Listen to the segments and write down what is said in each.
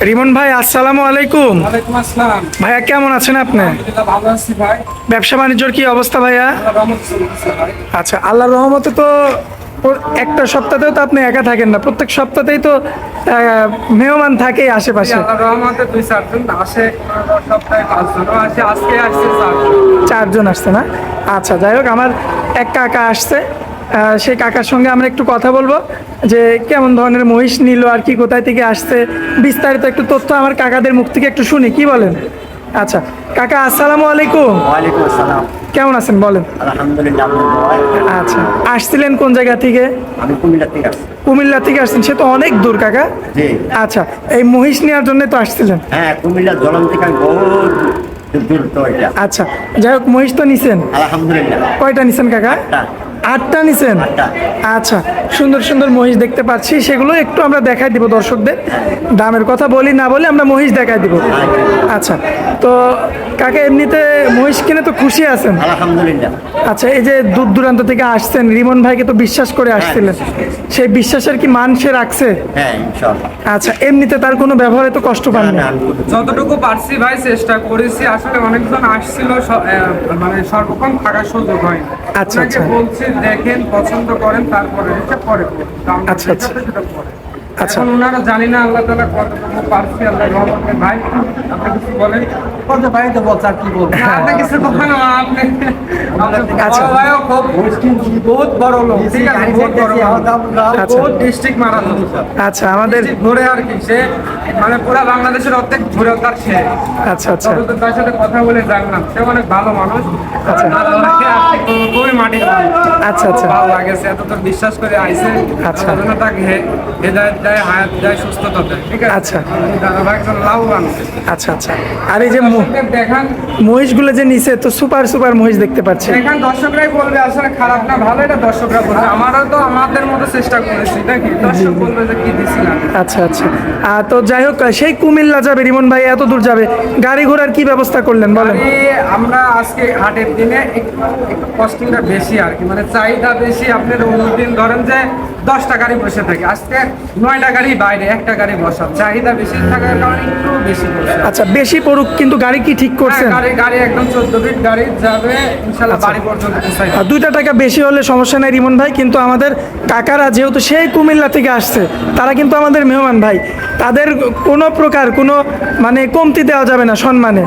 রিমন ভাই, আসসালামু আলাইকুম। ওয়ালাইকুম আসসালাম। ভাইয়া কেমন আছেন আপনি? আলহামদুলিল্লাহ ভালো আছি ভাই। ব্যবসা বাণিজ্যর কি অবস্থা ভাইয়া? আল্লাহর রহমতে চলতেছে ভাই। আচ্ছা, আল্লাহর রহমতে তো একটা সপ্তাহেও তো আপনি একা থাকেন না, প্রত্যেক সপ্তাহতেই তো মেহমান থাকেই আশেপাশে। আল্লাহর রহমতে 2-4 জন আসে, সপ্তাহে 5 জনও আসে, আজকে আসছে 4 জন। 4 জন আসছে না? আচ্ছা, যাই হোক, আমার এক কাকা আসছে, সেই কাকার সঙ্গে আমরা একটু কথা বলবো যে কেমন ধরনের মহিষ নিল আর কি, কোথায় থেকে আসছে, বিস্তারিত একটু তথ্য আমার কাকাদের মুখ থেকে একটু শুনি, কি বলেন? আচ্ছা কাকা, আসসালামু আলাইকুম। ওয়ালাইকুম আসসালাম। কেমন আছেন বলেন? আলহামদুলিল্লাহ, আপনার দোয়ায়। আচ্ছা, আসছিলেন কোন জায়গা থেকে? আমি কুমিল্লা থেকে আসছি। কুমিল্লা থেকে আসছেন, সে তো অনেক দূর কাকা। জি। আচ্ছা, এই মহিষ নেওয়ার জন্য তো আসছিলেন? হ্যাঁ, কুমিল্লা জলম থেকে আমি বহুত দূর তো এটা। আচ্ছা, যাই হোক, মহিষ তো নিছেন? আলহামদুলিল্লাহ। কয়টা নিছেন কাকা? 8টা। 8টা নিছেন? 8টা। আচ্ছা, সুন্দর সুন্দর মহিষ দেখতে পাচ্ছি, সেগুলো একটু আমরা দেখাই দিব দর্শকদের। দামের কথা বলি না বলে আমরা মহিষ দেখাই দিব। আচ্ছা, তো কাকা এমনিতে মহিষ কিনে তো খুশি আছেন? আলহামদুলিল্লাহ। আচ্ছা, এই যে দূর দূরান্ত থেকে আসছেন, রিমন ভাইকে তো বিশ্বাস করে আসছিলেন, সেই বিশ্বাসের কি মান সে রাখছে? হ্যাঁ, ইনশাআল্লাহ। আচ্ছা, এমনিতে তার কোনো ব্যবহারে তো কষ্ট পান না, না? আমি যতটুকু পারছি ভাই চেষ্টা করেছি। আসলে অনেকজন আসছিল, মানে সর্বক্ষণ থাকার সুযোগ হয়। আচ্ছা, ওনাকে আচ্ছা। বলছি দেখেন, পছন্দ করেন, তারপরে এটা পরে করুন। দাম আচ্ছা, আচ্ছা। সেটা পরে। আচ্ছা। এখন ওনারা জানি না আল্লাহ তাআলা কতটুকু পারছি, আল্লাহর রহমতে। ভাই আপনি কিছু বলেন? ভাই তো বলছে, আর কি বলবো? না, আপনি কিছু বলেন। আপনি আচ্ছা। বড় ভাইও খুব বহুত বড় লোক, ঠিক আছে, বহুত বড় লোক। আচ্ছা। বহুত ডিস্ট্রিক্ট মারা লোক। আচ্ছা, আমাদের ঘুরে আর কি, সে মানে পুরা বাংলাদেশের অর্ধেক ঘুরে তার সে। আচ্ছা, আচ্ছা, তবে তো তার সাথে কথা বলে জানলাম সে অনেক ভালো মানুষ। আচ্ছা। আর ওনাকে আপনি খুবই মাটির মানুষ। আচ্ছা, আচ্ছা। ভালো লাগেছে, এত তোর বিশ্বাস করে আইসে। আচ্ছা। তার জন্য তাকে হেদায়েত দেয়, হায়াত দেয়, সুস্থতা দেয়, ঠিক আছে। আচ্ছা। দাদা একজন লাভবান। আচ্ছা, আচ্ছা। আর এই যে দর্শকদের দেখান, মহিষগুলো যে নিচে তো সুপার সুপার মহিষ দেখতে পাচ্ছি। এখান দর্শকরাই বলবে আসলে খারাপ না ভালো, এটা দর্শকরা বলবে। আমারও তো আমাদের মতো চেষ্টা করেছি নাকি, দর্শক বলবে যে কি দিছিলাম। আচ্ছা, আচ্ছা। তো যাই হোক, সেই কুমিল্লা যাবে রিমন ভাই, এত দূর যাবে, গাড়ি ঘোড়ার কি ব্যবস্থা করলেন বলেন? আমরা আজকে হাটের দিনে একটু কস্টিংটা বেশি আর কি, মানে চাহিদা বেশি। আপনার অন্যদিন ধরেন যে 10টা গাড়ি বসে থাকে, আজকে 9টা গাড়ি বাইরে, একটা গাড়ি বসা। চাহিদা বেশি থাকার কারণে একটু বেশি বসে। আচ্ছা, বেশি পড়ুক, কিন্তু গাড়ি কি ঠিক করছেন? গাড়ি একদম 14 ফিট গাড়ি যাবে ইনশাআল্লাহ, বাড়ি পর্যন্ত পৌঁছায়। 2টা টাকা বেশি হলে সমস্যা নাই রিমন ভাই, কিন্তু আমাদের কাকারা যেহেতু সেই কুমিল্লা থেকে আসছে, তারা কিন্তু আমাদের মেহমান ভাই, তাদের কোনো প্রকার কোনো মানে কমতি দেওয়া যাবে না সম্মানে।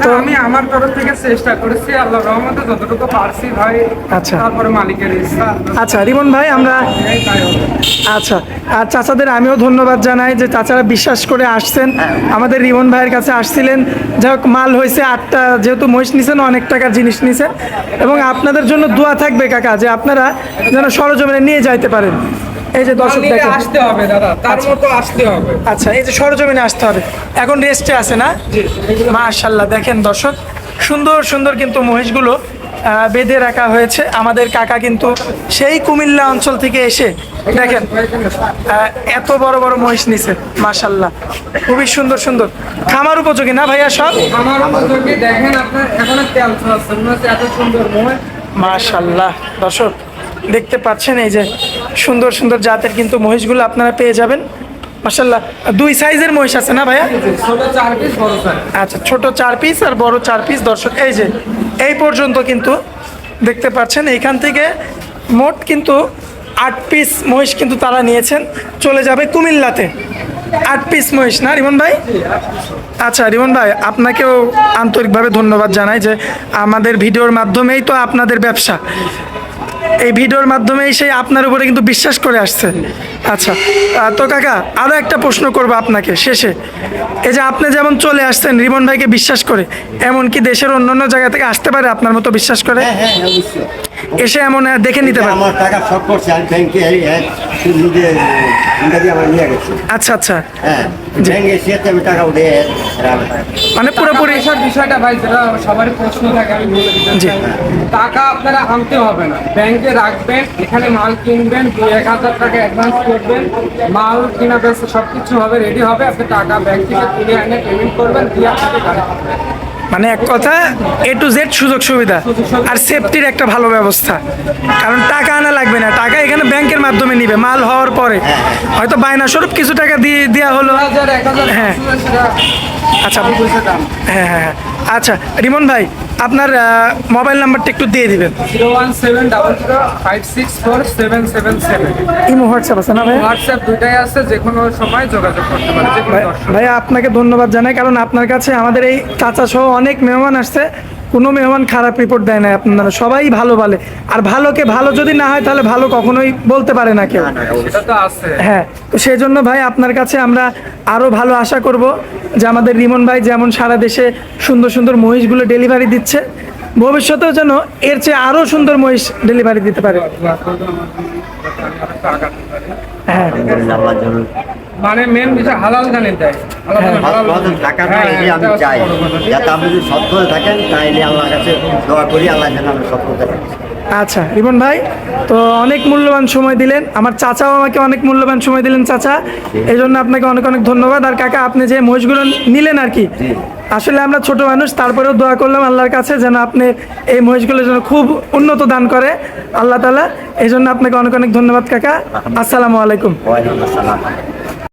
তো আমি আমার তরফ থেকে চেষ্টা করেছি, আল্লাহর রহমতে যতটুকু পারছি ভাই। আচ্ছা। তারপরে মালিকের ইচ্ছা। আচ্ছা রিমন ভাই, আমরা আচ্ছা, আর চাচাদের আমিও ধন্যবাদ জানাই যে চাচারা বিশ্বাস করে আসছেন, আমাদের রিমন ভাইয়ের কাছে আসছিলেন। যাই হোক, মাল হয়েছে 8টা, যেহেতু মহিষ নিছেন, অনেক টাকার জিনিস নিছেন, এবং আপনাদের জন্য দোয়া থাকবে কাকা, যে আপনারা যেন সরজমিনে নিয়ে যাইতে পারেন। এই যে দর্শক দেখেন, আসতে হবে দাদা, তার মতো আসতে হবে। আচ্ছা, এই যে সরজমিনে আসতে হবে, এখন রেস্টে আছে না? মাশাআল্লাহ, দেখেন দর্শক, সুন্দর সুন্দর কিন্তু মহিষগুলো বেঁধে রাখা হয়েছে। আমাদের কাকা কিন্তু সেই কুমিল্লা অঞ্চল থেকে এসে দেখেন এত বড় বড় মহিষ নিছে, মাশাআল্লাহ, খুবই সুন্দর সুন্দর, খামার উপযোগী না ভাইয়া সব? আমার উপযোগী দেখেন, আপনার এখন তেল ছড়াচ্ছে, মনে হচ্ছে এত সুন্দর মহিষ। মাশাআল্লাহ, দর্শক দেখতে পাচ্ছেন, এই যে সুন্দর সুন্দর জাতের কিন্তু মহিষগুলো আপনারা পেয়ে যাবেন। মাশাআল্লাহ, 2 সাইজের মহিষ আছে না ভাইয়া? ছোট 4 পিস, বড় 4। আচ্ছা, ছোট 4 পিস আর বড় 4 পিস। দর্শক এই যে এই পর্যন্ত কিন্তু দেখতে পাচ্ছেন, এইখান থেকে মোট কিন্তু 8 পিস মহিষ কিন্তু তারা নিয়েছেন, চলে যাবে কুমিল্লাতে। 8 পিস মহিষ না রিমন ভাই? আচ্ছা রিমন ভাই, আপনাকেও আন্তরিকভাবে ধন্যবাদ জানাই যে আমাদের ভিডিওর মাধ্যমেই তো আপনাদের ব্যবসা, এই ভিডিওর মাধ্যমেই সেই আপনার উপরে কিন্তু বিশ্বাস করে আসছে। আচ্ছা, তো কাকা আরও একটা প্রশ্ন করবো আপনাকে শেষে, এই যে আপনি যেমন চলে আসছেন রিমন ভাইকে বিশ্বাস করে, এমন কি দেশের অন্যান্য জায়গা থেকে আসতে পারে আপনার মতো বিশ্বাস করে? হ্যাঁ, হ্যাঁ, অবশ্যই। এসে এমন দেখে নিতে পারে? আমার টাকা শর্ট করছে, আমি ব্যাংকে নিজে আমার নিয়ে গেছি। আচ্ছা, আচ্ছা। হ্যাঁ, ব্যাংকে এসে আমি টাকা উঠে মানে পুরোপুরি বিষয়টা ভাই, যেটা সবারই প্রশ্ন থাকে, আমি বলে দিতে চাই। টাকা আপনারা আনতে হবে না, ব্যাংকে রাখবেন, এখানে মাল কিনবেন, 2-1,000 টাকা অ্যাডভান্স করবেন, মাল কিনা বেচা সবকিছু হবে, রেডি হবে, আপনি টাকা ব্যাংক থেকে তুলে এনে পেমেন্ট করবেন, দিয়ে আপনাকে গাড়ি পাবেন। মানে এক কথা A to Z সুযোগ সুবিধা আর সেফটির একটা ভালো ব্যবস্থা, কারণ টাকা আনা লাগবে না, টাকা এখানে ব্যাংকের মাধ্যমে নিবে মাল হওয়ার পরে, হয়তো বায়না স্বরূপ কিছু টাকা দিয়ে দেওয়া হলো। 1000 হ্যাঁ। 1500 সেটা আচ্ছা পয়সা দাম। হ্যাঁ হ্যাঁ হ্যাঁ। আচ্ছা রিমন ভাই, আপনার মোবাইল নাম্বারটা একটু দিয়ে দিবেন। 01700564777। ইমো হোয়াটসঅ্যাপ আছে না ভাই? হোয়াটসঅ্যাপ দুইটাই আছে, যে কোনো সময় যোগাযোগ করতে পারে যে কোনো দর্শক। ভাইয়া আপনাকে ধন্যবাদ জানাই, কারণ আপনার কাছে আমাদের এই চাচা সহ অনেক মেহমান আসছে, কোনো মেহমান খারাপ রিপোর্ট দেয় না আপনারা, সবাই ভালো বলে। আর ভালোকে ভালো যদি না হয় তাহলে ভালো কখনোই বলতে পারে না কেউ। সেটা তো আছে। হ্যাঁ, তো সেই জন্য ভাই আপনার কাছে আমরা আরও ভালো আশা করব যে আমাদের রিমন ভাই যেমন সারা দেশে সুন্দর সুন্দর মহিষগুলো ডেলিভারি দিচ্ছে, ভবিষ্যতেও যেন এর চেয়ে আরও সুন্দর মহিষ ডেলিভারি দিতে পারে। দোয়া করবেন আমার জন্য, যাতে আমি আরেকটু আগাতে পারি। হ্যাঁ আল্লাহর জন্য মানে মেন বিষয় হালাল জানি দেয়, আল্লাহ তাআলা হালাল টাকাটা এটাই আমি চাই, যাতে আপনি যদি সৎ করে থাকেন তাইলে আল্লাহর কাছে দোয়া করি আল্লাহ যেন আমরা সৎ করতে পারি। আচ্ছা রিমন ভাই, তো অনেক মূল্যবান সময় দিলেন, আমার চাচাও আমাকে অনেক মূল্যবান সময় দিলেন চাচা, এই জন্য আপনাকে অনেক অনেক ধন্যবাদ। আর কাকা আপনি যে মহিষগুলো নিলেন আর কি, আসলে আমরা ছোট মানুষ, তারপরেও দোয়া করলাম আল্লাহর কাছে যেন আপনি এই মহিষগুলোর জন্য খুব উন্নত দান করে আল্লাহ তাআলা, এই জন্য আপনাকে অনেক অনেক ধন্যবাদ কাকা। আসসালামু আলাইকুম। ওয়ালাইকুম আসসালাম।